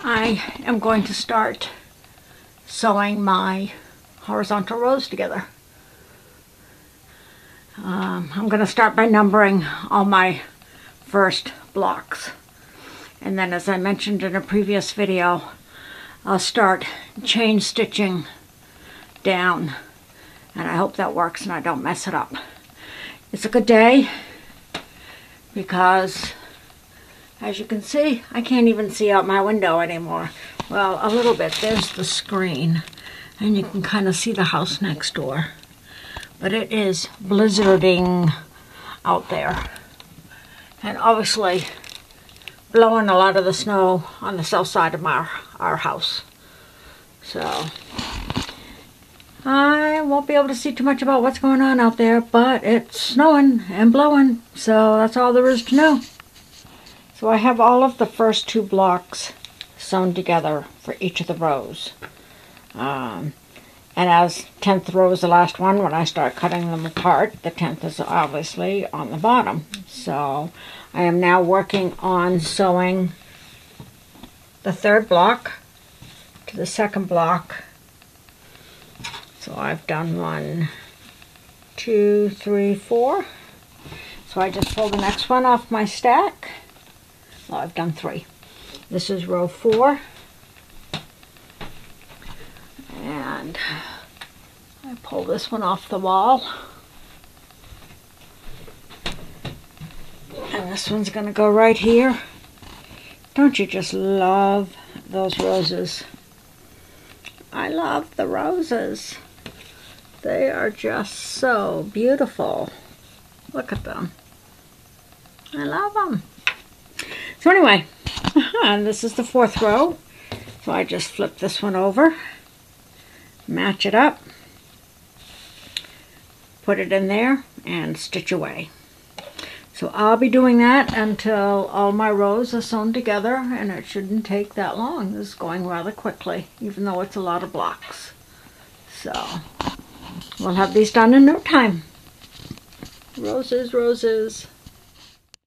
I am going to start sewing my horizontal rows together. I'm going to start by numbering all my first blocks, and then, as I mentioned in a previous video, I'll start chain stitching down, and I hope that works and I don't mess it up. It's a good day because, as you can see, I can't even see out my window anymore. Well, a little bit. There's the screen, and you can kind of see the house next door. But it is blizzarding out there, and obviously blowing a lot of the snow on the south side of our house. So I won't be able to see too much about what's going on out there, but it's snowing and blowing, so that's all there is to know. So I have all of the first two blocks sewn together for each of the rows. And as 10th row is the last one, when I start cutting them apart, the 10th is obviously on the bottom. So I am now working on sewing the third block to the second block. So I've done 1, 2, 3, 4. So I just pull the next one off my stack. Well, I've done 3. This is row 4. And I pull this one off the wall. And this one's going to go right here. Don't you just love those roses? I love the roses. They are just so beautiful. Look at them. I love them. So anyway, and this is the 4th row. So I just flip this one over, match it up, put it in there, and stitch away. So I'll be doing that until all my rows are sewn together, and it shouldn't take that long. This is going rather quickly, even though it's a lot of blocks. So we'll have these done in no time. Roses, roses.